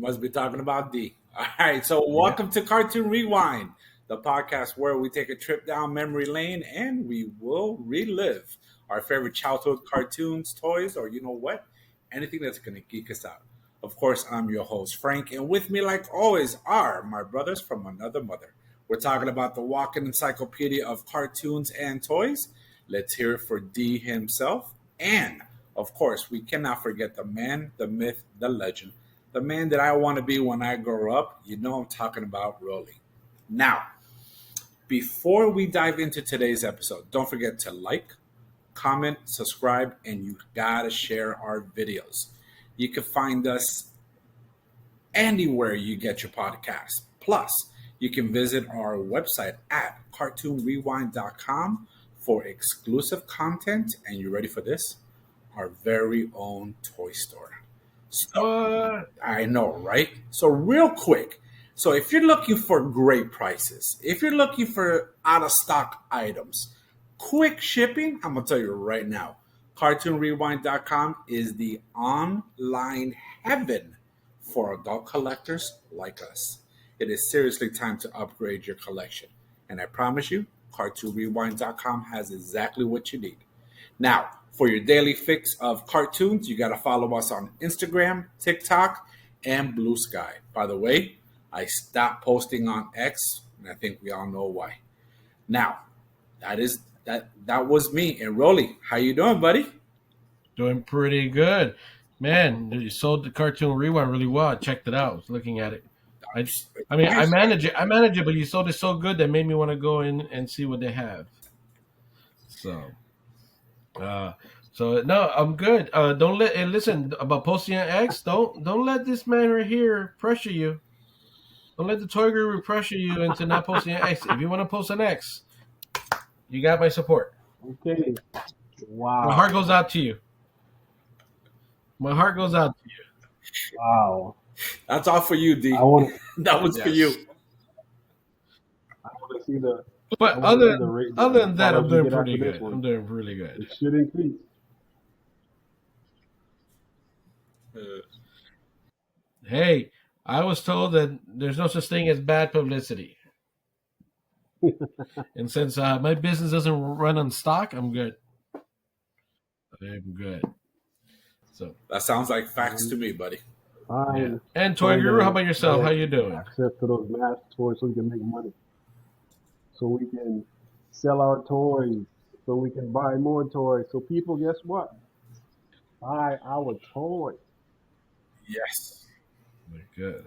Must be talking about D. All right, so welcome to Cartoon Rewind, the podcast where we take a trip down memory lane and we will relive our favorite childhood cartoons, toys, or you know what? Anything that's going to geek us out. Of course, I'm your host, Frank, and with me, like always, are my brothers from another mother. We're talking about the walking encyclopedia of cartoons and toys. Let's hear it for D himself. And, of course, we cannot forget the man, the myth, the legend, the man that I want to be when I grow up. You know I'm talking about Rolly. Now, before we dive into today's episode, don't forget to like, comment, subscribe, and you gotta share our videos. You can find us anywhere you get your podcast. Plus, you can visit our website at cartoonrewind.com for exclusive content. And you ready for this? Our very own toy store. So, I know, right? So real quick. So if you're looking for great prices, if you're looking for out of stock items, quick shipping, I'm going to tell you right now, cartoonrewind.com is the online heaven for adult collectors like us. It is seriously time to upgrade your collection. And I promise you, cartoonrewind.com has exactly what you need. Now, for your daily fix of cartoons, you got to follow us on Instagram, TikTok, and Blue Sky. By the way, I stopped posting on X, and I think we all know why. Now, that was me. And Rolly, how you doing, buddy? Doing pretty good. Man, you sold the Cartoon Rewind really well. I checked it out. I was looking at it. I manage it, but you sold it so good that made me want to go in and see what they have. So no, I'm good. Don't listen about posting on X. Don't let this man right here pressure you. Don't let the toy guru pressure you into not posting on X. If you want to post on X, you got my support. Okay. Wow. My heart goes out to you. My heart goes out to you. Wow. That's all for you, D. That was for you. I want to see the. But other than that, I'm doing pretty good. I'm doing really good. It should increase. Hey, I was told that there's no such thing as bad publicity. And since my business doesn't run on stock, I'm good. I'm good. So that sounds like facts to me, buddy. Yeah. And Toy Guru, how about yourself? How you doing? Access to those mass toys so we can make money. So we can sell our toys. So we can buy more toys. So people, guess what? Buy our toys. Yes. Good.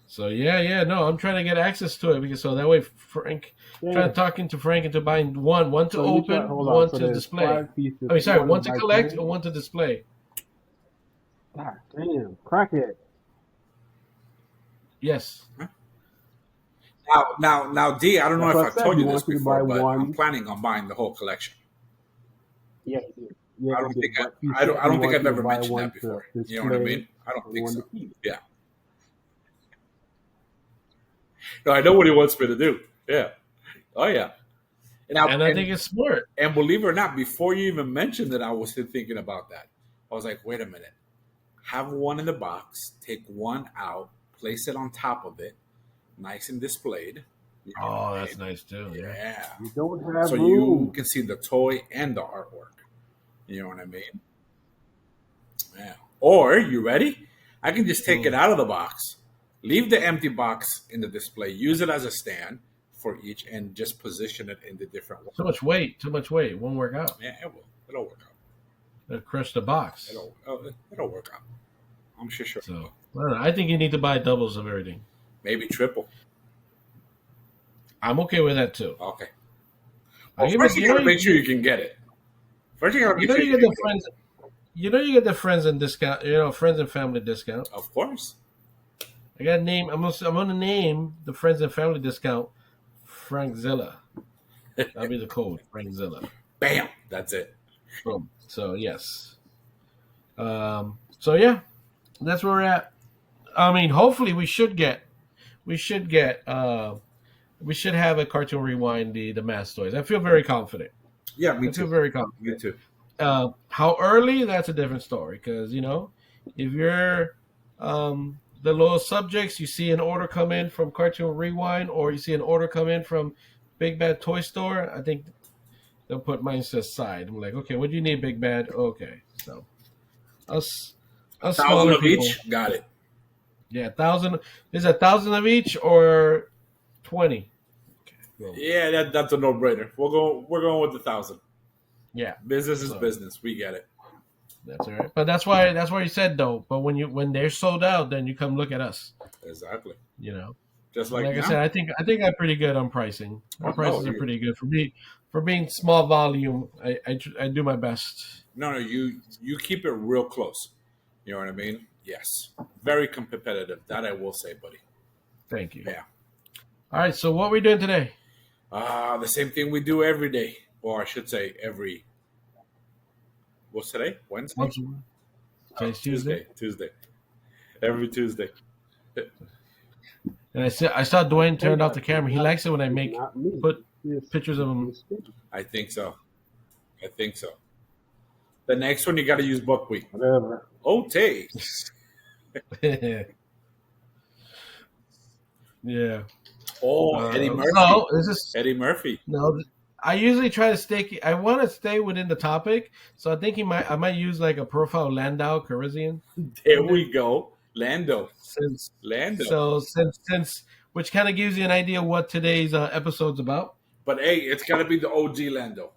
So no, I'm trying to get access to it because so that way Frank, trying to talking to Frank into buying one to open, one to display. One to collect and one to display. God damn, crackhead. Yes. Now, D, I don't know if I told you this before, but one. I'm planning on buying the whole collection. Yeah. I don't think I've ever mentioned that before. You know what I mean? I don't think so. Yeah. No, I know what he wants me to do. Yeah. Oh, yeah. And I think it's smart. And believe it or not, before you even mentioned it, I was thinking about that. I was like, wait a minute. Have one in the box, take one out, place it on top of it, nice and displayed. Oh, that's nice too. Yeah. You don't have so room. You can see the toy and the artwork. You know what I mean? Yeah. Or, you ready? I can just take it out of the box, leave the empty box in the display, use it as a stand for each, and just position it in the different ones. Too much weight. It won't work out. Yeah, it will. It'll work out. It'll crush the box. It'll work out. I'm sure. So, I think you need to buy doubles of everything. Maybe triple. I'm okay with that too. Okay. Well, first you gotta make sure you can get it. First, you gotta make sure you get the friends. You get the friends and discount. Friends and family discount. Of course. I got to name. I'm gonna name the friends and family discount Frankzilla. That'll be the code. Frankzilla. Bam. That's it. Boom. So yes. So yeah, that's where we're at. I mean, hopefully we should have a Cartoon Rewind the mass toys. I feel very confident. Yeah, me too. I feel very confident. Me too. How early? That's a different story because If you're the little subjects, you see an order come in from Cartoon Rewind, or you see an order come in from Big Bad Toy Store, I think they'll put mine to the side. I'm like, okay, what do you need, Big Bad? Okay, so us A us thousand smaller of people, each. Got it. yeah, 1,000. Is 1,000 of each or 20? Okay, well, Yeah, that's a no-brainer. We're going with 1,000. yeah. Business is So business. We get it. that's all right. But that's why you said though. But when they're sold out, then you come look at us. Exactly. You know. Just And like like I said, now. I think I'm pretty good on pricing. Our Oh no, prices are pretty good for me. For being small volume, I do my best. no. You keep it real close. You know what I mean? Yes. Very competitive. That I will say, buddy. Thank you. Yeah. All right. So what are we doing today? The same thing we do every day, or I should say every. What's today? Wednesday? Once Oh, today's Tuesday, Tuesday. Every Tuesday. and I saw Dwayne Hey, turned off the camera. He likes it when I it's make not me. put It's pictures of him. it's Steve. I think so. I think so. The next one you got to use buckwheat. Whatever. Okay. Yeah. Oh, Eddie Murphy. So this is Eddie Murphy. no. I usually try to stay. I want to stay within the topic, so I think I might use like a profile Landau Calrissian. There we go. Lando. Since Lando. so since which kind of gives you an idea what today's episode's about. But hey, it's got to be the OG Lando.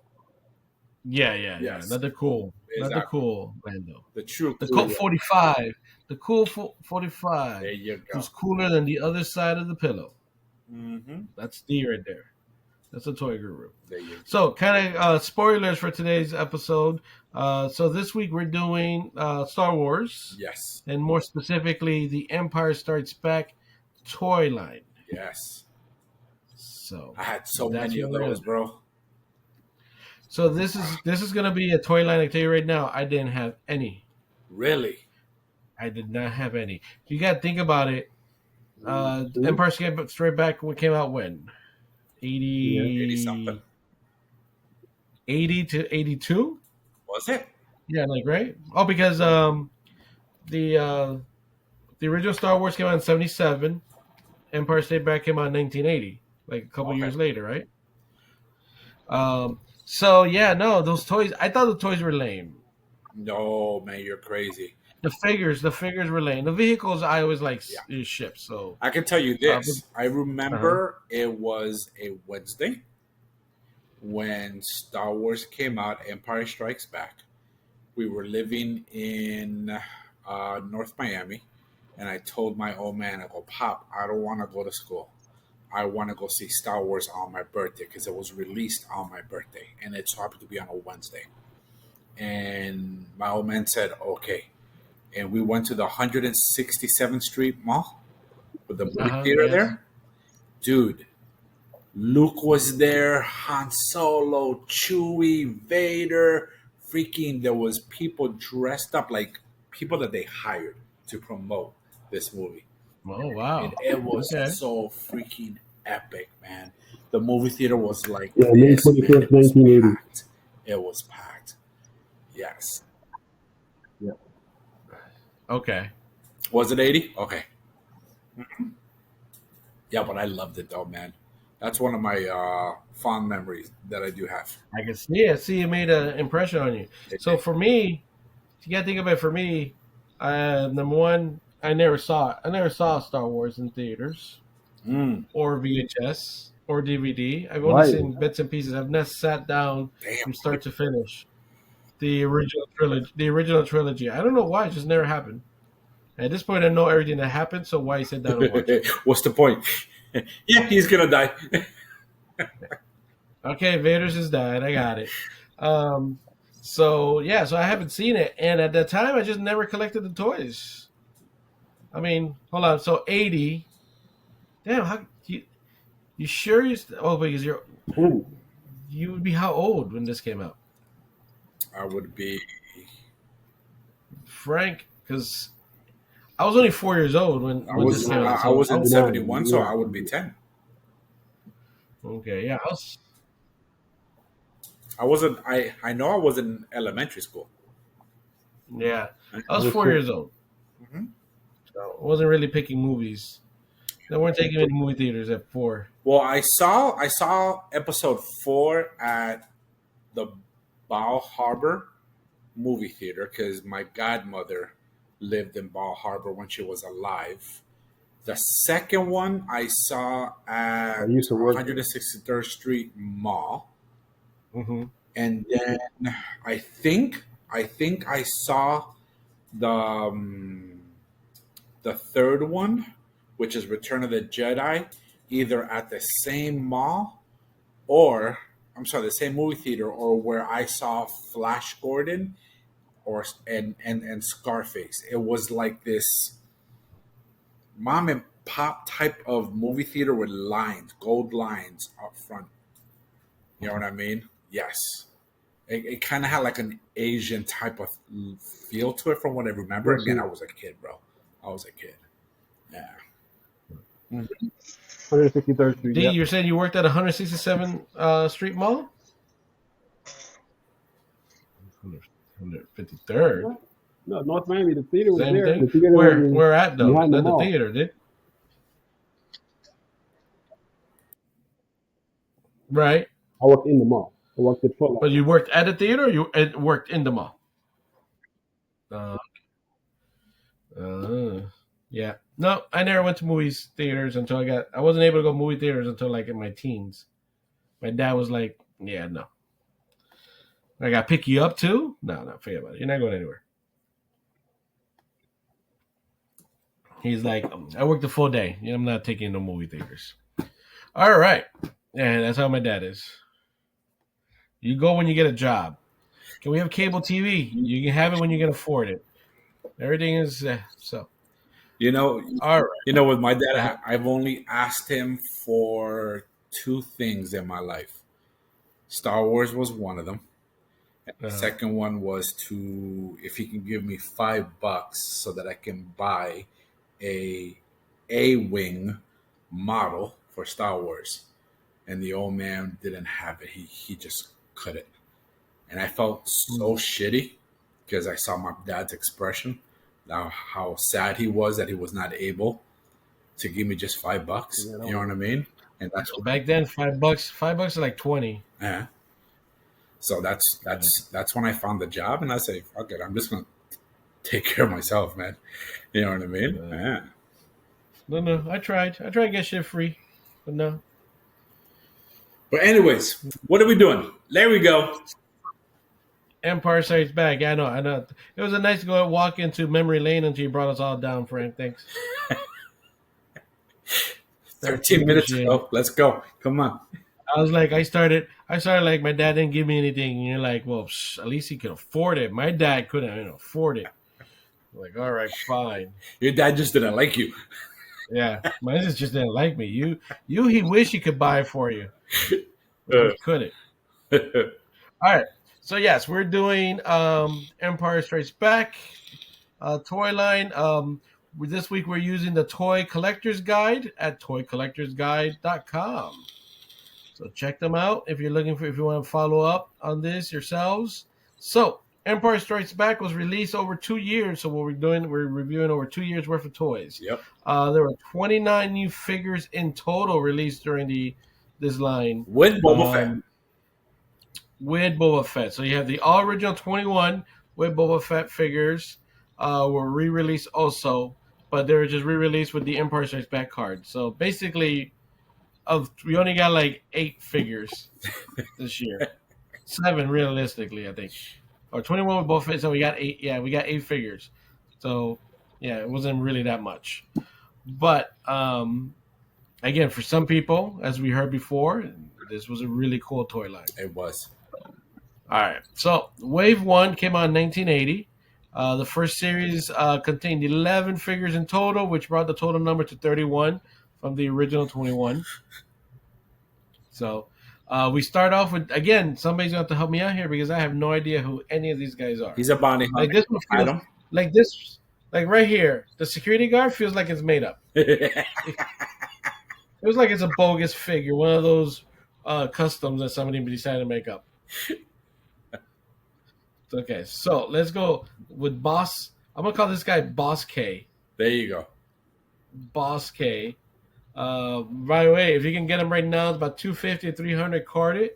Yeah. Yes. Not the cool Exactly. Lando. The true The cool. Colt 45. The cool 45. There you go. Who's cooler than the other side of the pillow. Mm-hmm. That's D right there. That's a toy guru. There you go. So, kind of spoilers for today's episode. So this week we're doing Star Wars, Yes. and more specifically, the Empire Strikes Back toy line. Yes. So I had so That's many of what we're those, bro. So this is gonna be a toy line. I tell you right now, I didn't have any. Really? I did not have any. You got to think about it. Mhm. Empire Straight Back came out when 80 something. 80 to 82. Was it? Yeah, like right. Oh, because the original Star Wars came out in 77. Empire State Back came out in 1980, like a couple Okay. years later, right? So yeah, no, those toys. I thought the toys were lame. No, man, you're crazy. The figures were lame. The vehicles, I always like Yeah. ships. So I can tell you this. I remember it was a Wednesday when Star Wars came out, Empire Strikes Back. We were living in North Miami, and I told my old man, I go, Pop, I don't want to go to school. I want to go see Star Wars on my birthday because it was released on my birthday, and it so happened to be on a Wednesday. And my old man said, okay. And we went to the 167th Street Mall with the movie theater yes. there. Dude, Luke was there, Han Solo, Chewie, Vader. Freaking, there was people dressed up like people that they hired to promote this movie. Oh wow, And it was okay. so freaking epic, man. The movie theater was like Yeah, May this, man. 25th, It was 1980. packed. It was packed. Yes. Yeah. Okay. Was it 80? Okay. Yeah, but I loved it though, man. That's one of my fond memories that I do have. I can see it. See, it made an impression on you. So for me, you got to think of it. For me, number one, I never saw Star Wars in theaters or VHS or DVD. I've only Right. seen bits and pieces. I've never sat down Damn. from start to finish the original trilogy. I don't know why. It just never happened. At this point, I know everything that happened. So why sit down and watch it? What's the point? Yeah, he's gonna die. Okay, Vader's his dad. I got it. So I haven't seen it, and at that time, I just never collected the toys. I mean, hold on. So 80. Damn, how you sure you? Because Ooh. you would be how old when this came out, I would be. Frank? Because I was only 4 years old when this came out. I was in so- 71, so Yeah. I would be 10. Okay, yeah, I wasn't. I know I was in elementary school. I was 4 years old. I wasn't really picking movies. They weren't taking me to movie theaters at 4. Well, I saw episode 4 at the Bal Harbor movie theater because my godmother lived in Bal Harbor when she was alive. The second one I saw I at used to work there. 163rd Street Mall, Mm-hmm. and then I think I saw the um, the third one, which is Return of the Jedi, either at the same mall or I'm sorry, the same movie theater, or where I saw Flash Gordon or and Scarface. It was like this mom and pop type of movie theater with lines, gold lines up front. You know what I mean? Yes. It kind of had like an Asian type of feel to it from what I remember. Yes, Again, sir. I was a kid, bro. I was a kid. Yeah. 163rd Street. D, Yep. you're saying you worked at 167 Street Mall? 153rd. No, North Miami. The theater was Same there. thing. The theater was Where at though? behind the Not the mall. theater, did? Right. I worked in the mall. I worked at Foot But Locker. you worked at a theater or you worked in the mall? Yeah. No, I never went to movies theaters until I wasn't able to go movie theaters until like in my teens. My dad was like, yeah, no. I got to pick you up too? No, forget about it. You're not going anywhere. He's like, I worked a full day. I'm not taking no movie theaters. All right. And that's how my dad is. You go when you get a job. Can we have cable TV? You can have it when you can afford it. Everything is so. You know, All right. with my dad, I've only asked him for two things in my life. Star Wars was one of them. The second one was if he can give me $5 so that I can buy a wing model for Star Wars. And the old man didn't have it. He just couldn't. And I felt so shitty because I saw my dad's expression, how sad he was that he was not able to give me just $5. You know what I mean? And that's what, back then $5 is like 20. yeah. So that's when I found the job, and I say, fuck it, I'm just gonna take care of myself, man. You know what I mean? Yeah. No, I tried to get shit free, but no. But anyways, what are we doing? There we go. Empire Strikes Back. Yeah, I know. It was a nice to go and walk into memory lane until you brought us all down, Frank. Thanks. 13 minutes ago. Let's go. Come on. I was like, I started like my dad didn't give me anything, and you're like, well, at least he could afford it. My dad couldn't afford it. I'm like, all right, fine. Your dad just didn't like you. Yeah, mine just didn't like me. He wished he could buy it for you. He couldn't. All right. So yes, we're doing Empire Strikes Back toy line. This week we're using the Toy Collector's Guide at toycollectorsguide.com. So check them out if you want to follow up on this yourselves. So Empire Strikes Back was released over 2 years. So we're reviewing over 2 years worth of toys. Yep. There were 29 new figures in total released during this line. With Boba Fett. With Boba Fett. So you have the all original 21 with Boba Fett figures were re-released also, but they were just re-released with the Empire Strikes Back card. So basically, we only got like 8 figures this year. 7 realistically, I think. Or 21 with Boba Fett, so we got 8. Yeah, we got 8 figures. So yeah, it wasn't really that much. But again, for some people, as we heard before, this was a really cool toy line. It was. All right. So Wave 1 came out in 1980. The first series contained 11 figures in total, which brought the total number to 31 from the original 21. So we start off with, again, somebody's going to have to help me out here because I have no idea who any of these guys are. He's a bounty hunter. Like this one feels, like this, like right here, the security guard feels like it's made up. It feels like it's a bogus figure, one of those customs that somebody decided to make up. Okay, so let's go with Boss. I'm going to call this guy Boss K. There you go. Boss K. By the way, if you can get him right now, it's about 250 300 carded.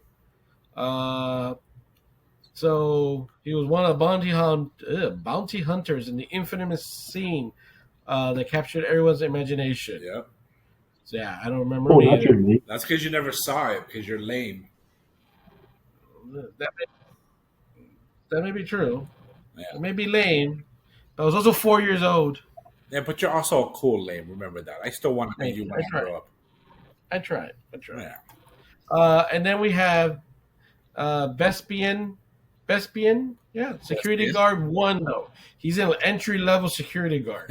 So he was one of the bounty hunters in the infamous scene that captured everyone's imagination. Yep. So yeah, I don't remember Oh, him that's your either. name. That's because you never saw it because you're lame. That may be true. Yeah. It may be lame. But I was also 4 years old. Yeah, but you're also a cool lame. Remember that. I still want to be Thank you you. when I grow up. I tried. Yeah. And then we have Vespian. Yeah, security Vespian? guard 1 though. He's an entry level security guard.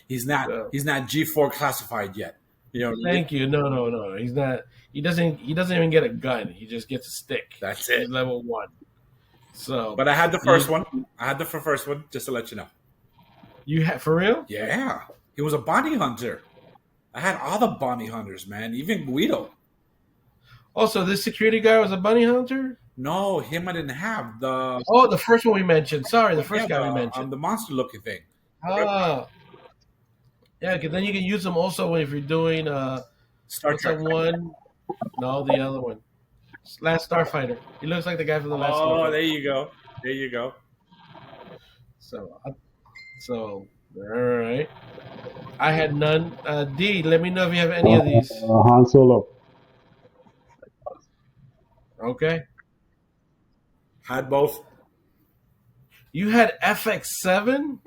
He's not G4 classified yet. You know. Thank you. No. He's not. He doesn't even get a gun. He just gets a stick. That's it. He's level 1. So, But I had the first one. I had the first one just to let you know. You had for real? Yeah, he was a bounty hunter. I had all the bounty hunters, man. Even Guido. Also, this security guy was a bunny hunter. No, him I didn't have the. Oh, the first one we mentioned. Sorry, the first guy we the mentioned. monster looking thing. Ah, yeah, because then you can use them also if you're doing Star what's Trek. that one? No, the other one. Last Starfighter. He looks like the guy from the last. Oh, Starfighter. there you go. There you go. So, all right. I had none. D, let me know if you have any of these. Han Solo. Okay. Had both. You had FX7?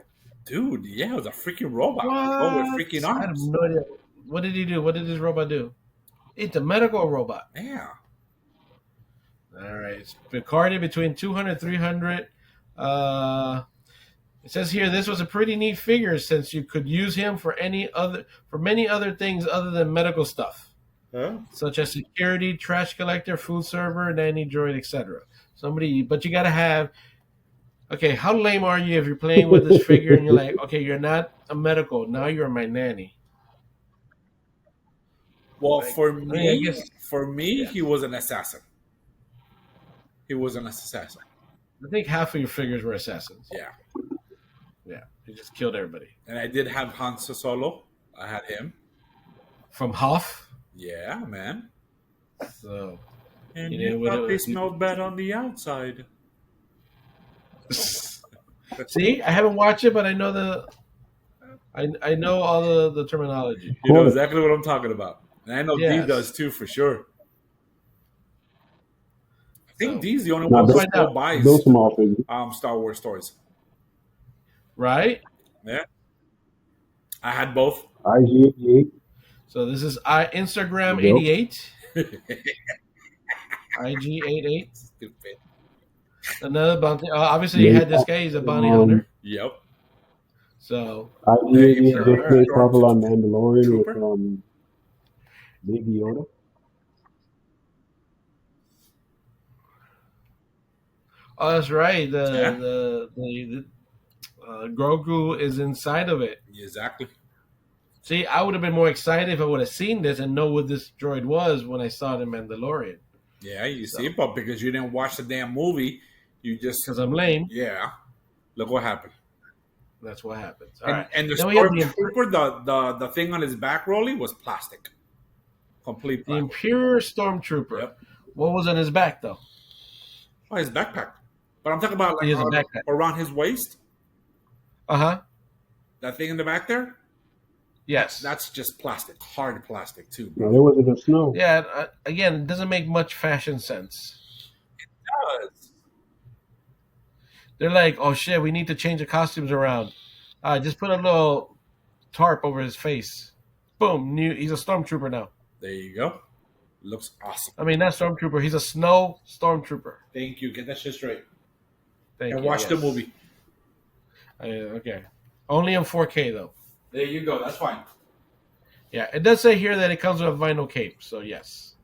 Dude, yeah, it was a freaking robot. What? Oh, with freaking I have arms. no idea. What did he do? What did this robot do? It's a medical robot. Yeah. All right. It's carded between 200 300. It says here this was a pretty neat figure since you could use him for many other things other than medical stuff, such as security, trash collector, food server, nanny droid, etc. But you gotta have. Okay, how lame are you if you're playing with this figure and you're like, okay, you're not a medical, now you're my nanny. Well, Like, for I me, mean, I guess- he was an assassin. He was an assassin. I think half of your figures were assassins. Yeah. Yeah, he just killed everybody. And I did have Han Solo. I had him. From Hoff. Yeah, man. So, And You know you what thought it they was- smelled bad on the outside. see, I haven't watched it, but I know I know all the terminology. You know exactly what I'm talking about. And I know Yes. D does too, for sure. I think So- D's the only Now, one who those- still buys Those small figures. Star Wars toys. Right? Yeah. I had both. IG88. So this is Instagram Yep. 88. IG88. Stupid. Another bounty. Obviously, you had this guy. He's a bounty hunter. Yep. So, IG88 Sure. just played Purple on Mandalorian Trooper. with Baby Yoda. oh, that's right. Yeah. The Grogu is inside of it. Exactly. See, I would have been more excited if I would have seen this and know what this droid was when I saw it in Mandalorian. Yeah, you see, but because you didn't watch the damn movie, you just Because I'm lame. yeah. Look what happened. That's what happens. All And, right. and the Then we have the stormtrooper, the thing on his back rolly was plastic, complete The plastic. Imperial Stormtrooper. Yep. What was on his back, though? Oh, his backpack. But I'm talking about He has a like backpack. around his waist. Uh-huh. That thing in the back there. Yes. That's just plastic, hard plastic too. No, there wasn't a snow. Yeah, again, it doesn't make much fashion sense. They're like, oh, shit, we need to change the costumes around. Just put a little tarp over his face. Boom, he's a Stormtrooper now. There you go. Looks awesome. I mean, not Stormtrooper. He's a snow Stormtrooper. Thank you. Get that shit straight. Thank And you. watch the yes. movie. Okay. Only in 4K, though. There you go. That's fine. Yeah, it does say here that it comes with a vinyl cape, so yes.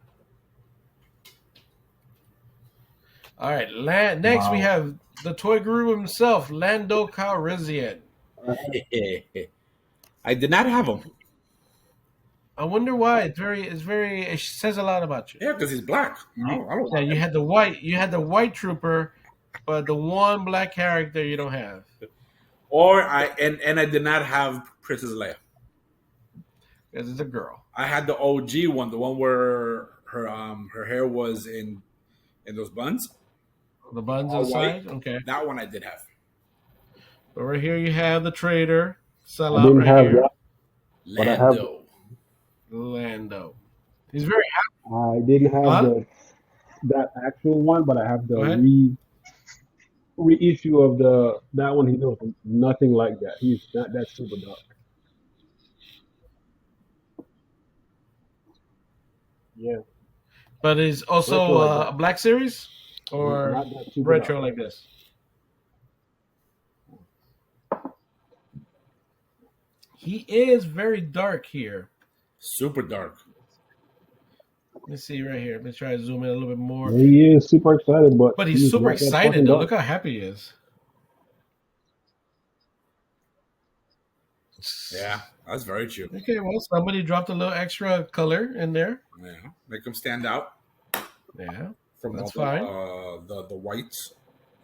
All right, next we have the toy guru himself, Lando Calrissian. I did not have him. I wonder why. It says a lot about you. Yeah, because he's black. I don't Yeah, you had the white trooper, but the one black character you don't have. and I did not have Princess Leia. Because it's a girl. I had the OG one, the one where her hair was in those buns, The buns all inside? white. Okay. That one I did have. But right here you have the trader. I Sellout didn't right have here. that, but I have. Lando. Lando. He's very happy. I didn't have Huh? that actual one, but I have the Go ahead. reissue of that one. He looks nothing like that. He's not that super dark. Yeah, But is retro also like a that. Black Series or Not that super dark. retro like this? He is very dark here. Super dark. Let me see right here. Let me try to zoom in a little bit more. He is super excited, but But he's he's super not that excited fucking though. dark. Look how happy he is. Yeah, that's very true. Okay, well, somebody dropped a little extra color in there. Yeah, make them stand out Yeah, from that's all fine. the whites.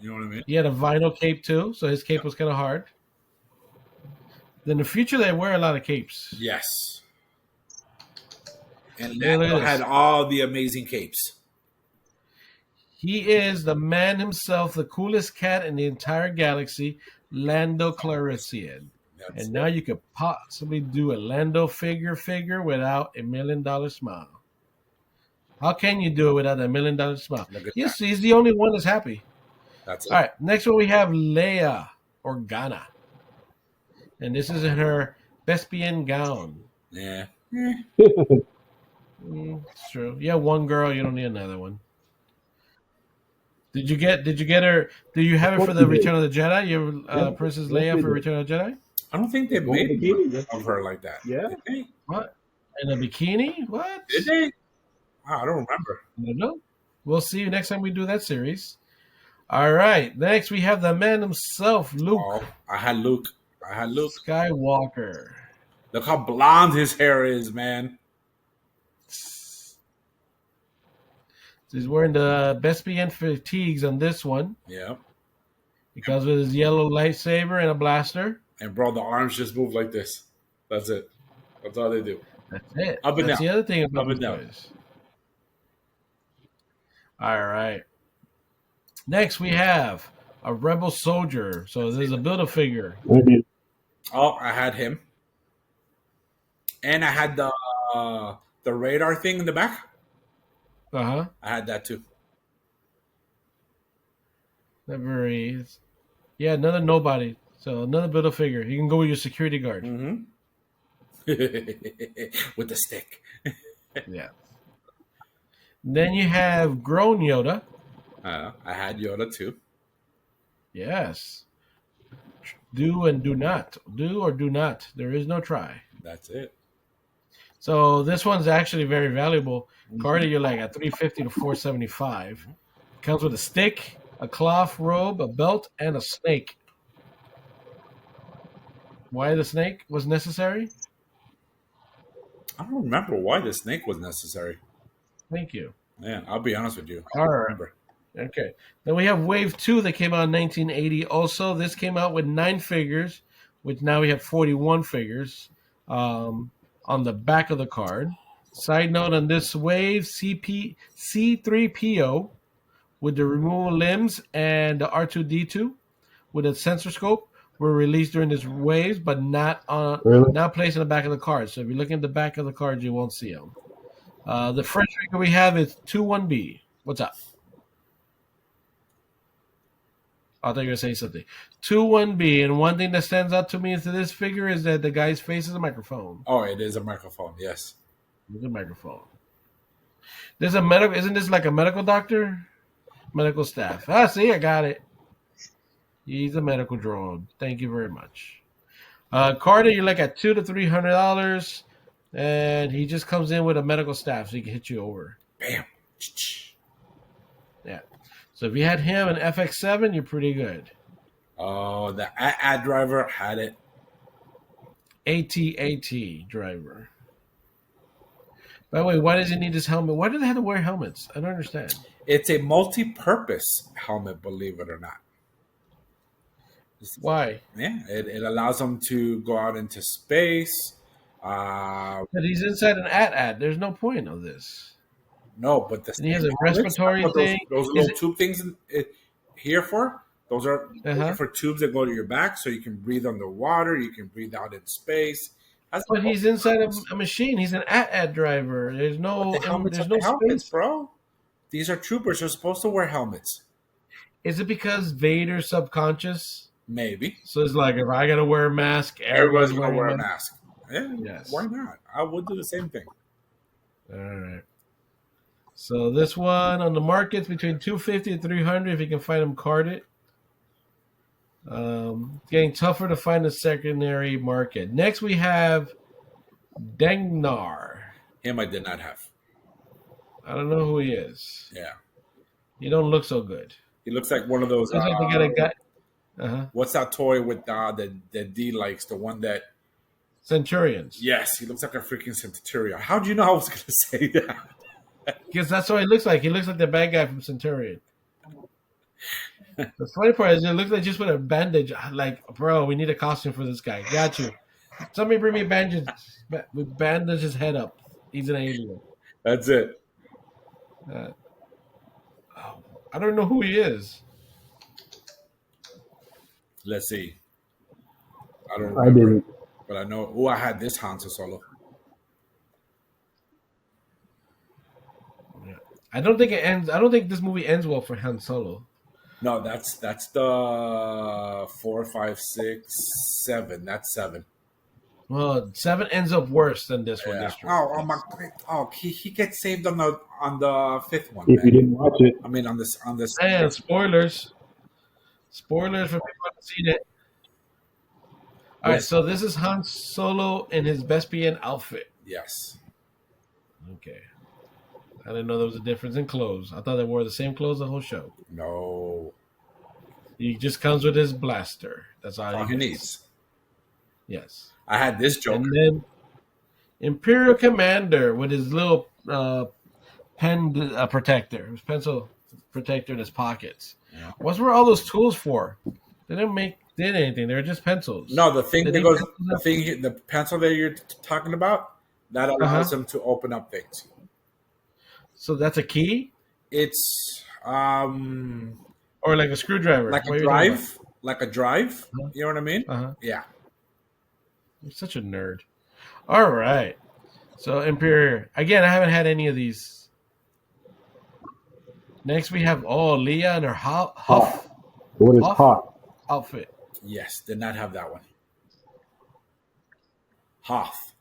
You know what I mean? He had a vinyl cape too, so his cape was kind of hard. In the future, they wear a lot of capes. Yes. And Yeah, look Lando at this. had all the amazing capes. He is the man himself, the coolest cat in the entire galaxy, Lando Calrissian. That's And now you could possibly do a Lando figure without $1 million smile. How can you do it without $1 million smile? Look at Yes, that. he's the only one that's happy. That's it. All right, next one we have Leia Organa. And this is in her Vespian gown. Yeah. It's true. Yeah, one girl, you don't need another one. Did you get her? Do you have Of it for course the he did. Return of the Jedi? Your Yeah, Princess yes Leia they for did. Return of the Jedi? I don't think they The gold made bikini. one Yes, of they her did. like that. Yeah. Did they? What? In a bikini? What? Did they? Wow, I don't remember. I don't know. We'll see you next time we do that series. All right. Next, we have the man himself, Luke Oh, I had Luke. Skywalker. Look how blonde his hair is, man. He's wearing the Vespian fatigues on this one. Yeah. He comes with his yellow lightsaber and a blaster. And bro, the arms just move like this. That's it. That's all they do. That's it. Up and That's down. the other thing about Up and these down. toys. All right. Next, we have a rebel soldier. So there's a Build-A-Figure. I did. Oh, I had him. And I had the radar thing in the back. Uh-huh. I had that too. Not very... Yeah, another nobody. So another Build-A-Figure. You can go with your security guard. Mm-hmm. With the stick. Yeah. Then you have grown Yoda. I had Yoda too. Yes. Do and do not. Do or do not. There is no try. That's it. So this one's actually very valuable. Carter, you're like at $350 to $475. Comes with a stick, a cloth robe, a belt, and a snake. Why the snake was necessary? I don't remember why the snake was necessary. Thank you. Man, I'll be honest with you. I All don't right. remember. Okay. Then we have Wave 2 that came out in 1980. Also, this came out with 9 figures, which now we have 41 figures on the back of the card. Side note on this wave, C3PO with the removable limbs and the R2D2 with a sensor scope were released during this waves, but not Really? not placed in the back of the card. So if you look at the back of the card, you won't see them. The first figure we have is 21B. What's up? I thought you were going to say something. 21B, and one thing that stands out to me to this figure is that the guy's face is a microphone. Oh, it is a microphone. Yes. It's a microphone. There's a medical. Isn't this like a medical doctor? Medical staff. Ah, see, I got it. He's a medical drone. Thank you very much. Carter, you're like at $200 to $300, and he just comes in with a medical staff, so he can hit you over. Bam. Yeah. So if you had him and FX7, you're pretty good. Oh, the ad driver had it. AT driver. By the way, why does he need this helmet? Why do they have to wear helmets? I don't understand. It's a multi-purpose helmet, believe it or not. Why? Yeah, it allows them to go out into space. But he's inside an at. There's no point of this. No, but the And he same has a helmets. That's respiratory what thing. those Is little tube things here for. Those are uh-huh. for tubes that go to your back, so you can breathe underwater. You can breathe out in space. That's But he's inside a machine. He's an at driver. but the helmets are There's no the helmets, space. bro. These are troopers. They're supposed to wear helmets. Is it because Vader's subconscious? Maybe So it's like if I gotta wear a mask, everybody's everyone's gonna wearing a wear a mask. mask. Yeah, why Yes. not? I would do the same thing. All right. So this one on the market's between 250 and 300 if you can find them carded. It's getting tougher to find a secondary market. Next we have Dengnar. Him, I did not have. I don't know who he is. Yeah, He don't look so good. he looks like one of those. Looks like they got a guy. Uh-huh. What's that toy with that D likes? The one that. Centurions. Yes, he looks like a freaking Centurion. How do you know I was going to say that? Because that's what he looks like. He looks like the bad guy from Centurion. The funny part is it looks like just with a bandage. Like, bro, we need a costume for this guy. Got you. Somebody bring me a bandage. We bandage his head up. He's an alien. That's it. I don't know who he is. Let's see. I don't I remember. didn't. But I know. Oh, I had this Han Solo. I don't think it ends. I don't think this movie ends well for Han Solo. No, that's the 4, 5, 6, 7. That's 7. Well, 7 ends up worse than this one. Yeah. That's true. Oh my! Oh, he gets saved on the 5th one. If you Man. didn't watch it, I mean, on this. And spoilers. Spoilers for people who haven't seen it. All right, so this is Han Solo in his Vespian outfit. Yes. Okay. I didn't know there was a difference in clothes. I thought they wore the same clothes the whole show. No. He just comes with his blaster. That's all, All he gets. needs. Yes. I had this Joker. And then Imperial Commander with his little pen protector, his pencil protector in his pockets. Yeah. What's were all those tools for? They didn't did anything. They were just pencils. No, the thing Did that he goes, pencil the them? thing, the pencil that you're talking about, that allows him to open up things. So that's a key, It's or like a screwdriver, like What a are you talking drive, like a drive. You know what I mean? about? Uh-huh. Yeah. You're such a nerd. All right. So Imperial again. I haven't had any of these. Next we have Leia and her Huff what is Huff? hot? outfit. Yes, did not have that one. Hoth.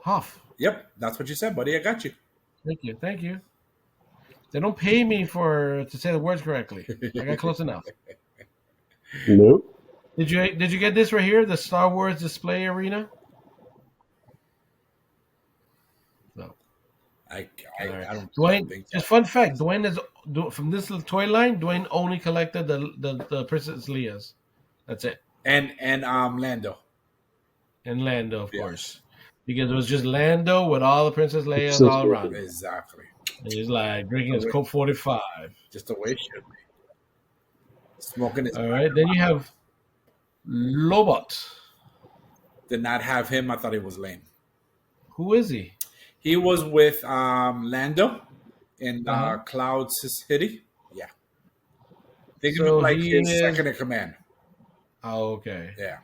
Huff. Yep, that's what you said, buddy. I got you. Thank you. They don't pay me to say the words correctly. I got close enough. Nope. Did you get this right here? The Star Wars display arena? No. I Right. don't Dwayne, think just fun fact: Dwayne is from this little toy line. Dwayne only collected the Princess Leia's. That's it, and Lando. and Lando, of Yeah. course, because it was just Lando with all the Princess Leia's So all cool. around. Exactly. And he's like drinking his Coke 45. Just the way it should be. Smoking his. All right, then you have Lobot. Did not have him. I thought he was lame. Who is he? He was with Lando in Uh-huh. Cloud City. Yeah. Think of So him like he his is- second in command. Oh, okay. Yeah.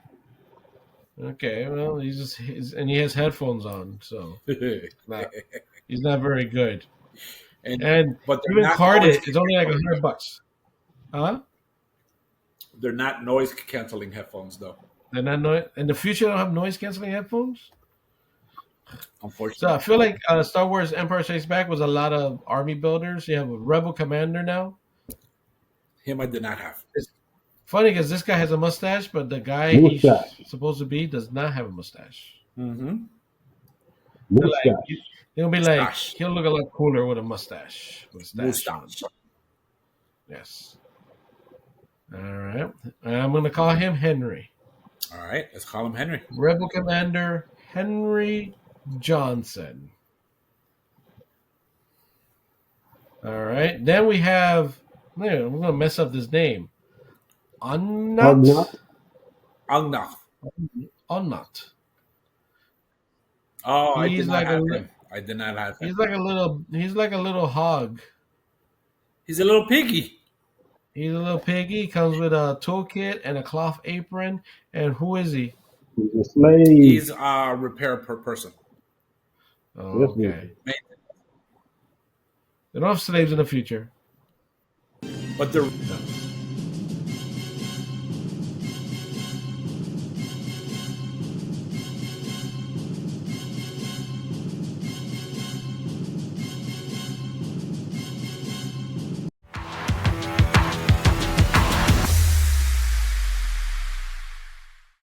Okay, well, and he has headphones on, so he's not very good. And but they're even not carded, noise it's only like $100. Huh? They're not noise canceling headphones though. They're not in the future. They don't have noise canceling headphones. Unfortunately. So I feel like Star Wars Empire Strikes Back was a lot of army builders. You have a rebel commander now. Him I did not have. Funny because this guy has a mustache, but the guy Mustache. he's supposed to be does not have a mustache. Mm-hmm. Mustache. He'll be like Mustache. he'll look a lot cooler with a mustache. Mustache. On. Yes. All right. I'm going to call him Henry. All right. Let's call him Henry. Rebel Commander Henry Johnson. All right. Then we have, I'm going to mess up this name. Unnut? Ugnaught. Unnut. Oh, I did He's not like a have him. I did not have him. he's like a little hog. He's a little piggy. He's a little piggy. Comes with a toolkit and a cloth apron. And who is he? He's a slave. He's a repair per person. Oh, Yes, okay. Man. They don't have slaves in the future. But the